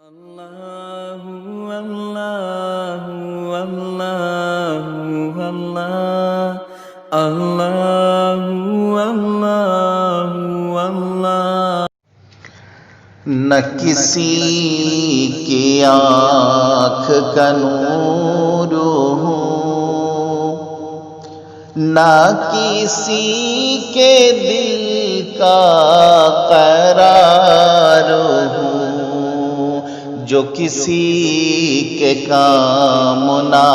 اللہ اللہ اللہ اللہ اللہ اللہ اللہ۔ نہ کسی کی آنکھ کا نور ہوں، نہ کسی کے دل کا قرار ہوں، جو کسی کے کام نہ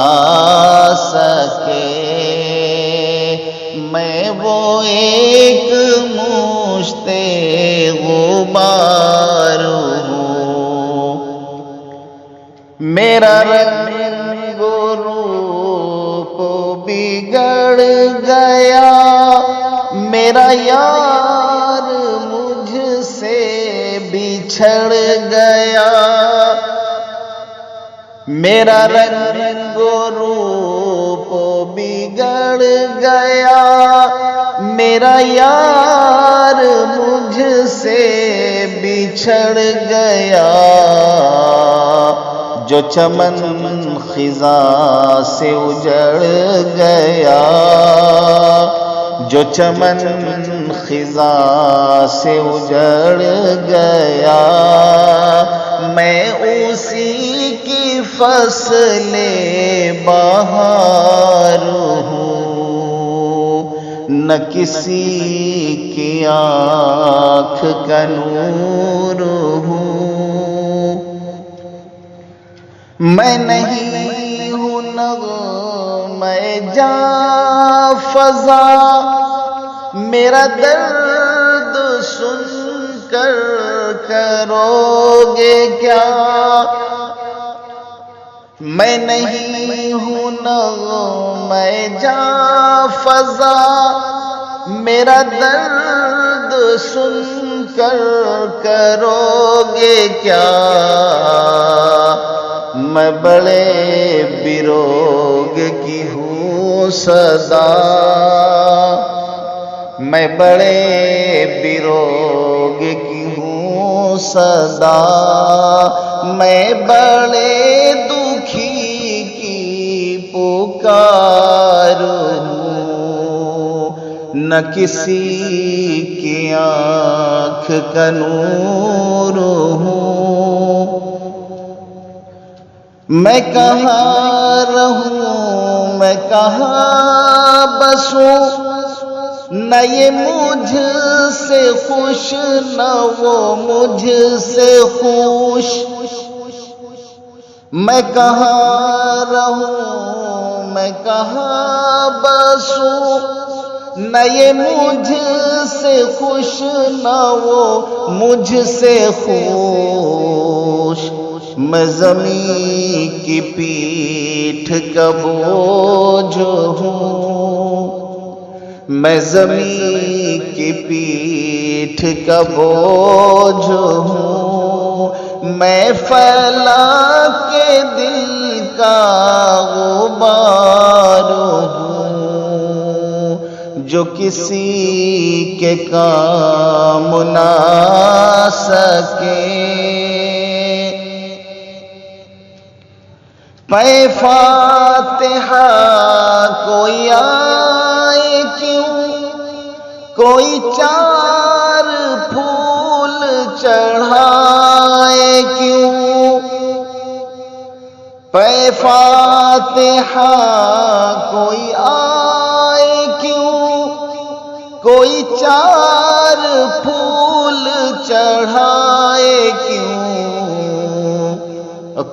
سکے، میں وہ ایک مشت غبار ہوں۔ میرا رنگ و روپ بگڑ گیا، میرا یار مجھ سے بچھڑ گیا، میرا رنگ و روپ بگڑ گیا، میرا یار مجھ سے بچھڑ گیا، جو چمن خزاں سے اجڑ گیا، جو چمن خزاں سے اجڑ گیا، میں اسی کی فصل بہار ہوں، نہ کسی کی آنکھ کا نور ہوں۔ میں نہیں ہوں نغمۂ جاں فضا، میرا درد سن کر کرو گے کیا؟ میں نہیں ہوں نغمۂ جاں فضا، میرا درد سن کر کرو گے کیا؟ میں بڑے بروگ کی ہوں صدا، میں بڑے بروگ کی ہوں صدا، میں بڑے دکھی کی پکار ہوں، نہ کسی کی آنکھ کا نور ہوں۔ میں کہاں رہوں میں کہاں بسوں، نہ یہ مجھ سے خوش نہ وہ مجھ سے خوش، میں کہاں رہوں میں کہاں بسوں، نہ یہ مجھ سے خوش نہ وہ مجھ سے خوش، میں زمین کی پیٹھ کا بوجھ ہوں، میں زمین کی پیٹھ کا بوجھ ہوں، میں پھیلا کے دل کا غبار ہوں، جو کسی کے کام نہ سکے، پے فاتحہ کوئی آئے کیوں، کوئی چار پھول چڑھائے کیوں، پے فاتحہ کوئی آئے کیوں، کوئی چار پھول چڑھائے کیوں،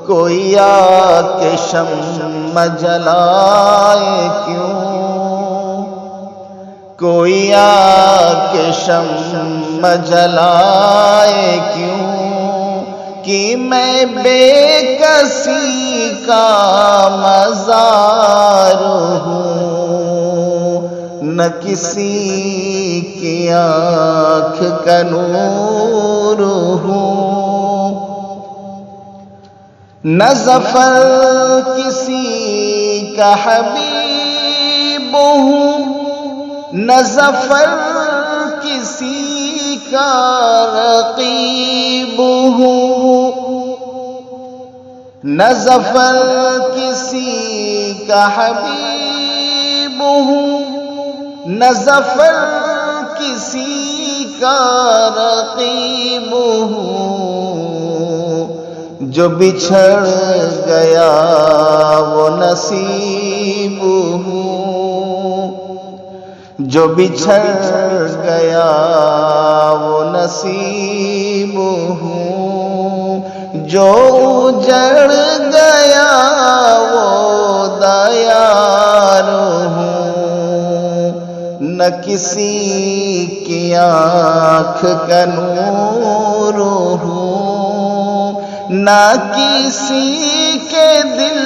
کوئی آ کے شمع جلائے کیوں، کوئی آ کے شمع جلائے کیوں، کہ میں بے کسی کا مزار ہوں، نہ کسی کی آنکھ کا نور ہوں، نہ ظفر کسی کا حبیب ہوں، نہ ظفر کسی کا رقیب ہوں، نہ ظفر کسی کا حبیب ہوں، نہ ظفر کسی کا رقیب ہوں، جو بچھڑ گیا وہ نصیب ہوں، جو بچھڑ گیا وہ نصیب ہوں، جو اجڑ گیا وہ دیار ہوں، نہ کسی کی آنکھ کا نور ہوں، نہ کسی کے دل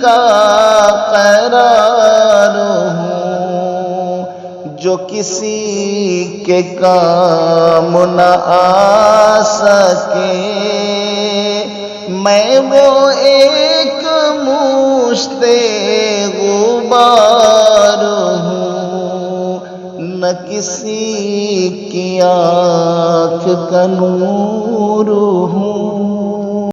کا قرار ہوں، جو کسی کے کام نہ آ سکے، میں وہ ایک مشت غبار ہوں، نہ کسی کی آنکھ کا نور ہوں۔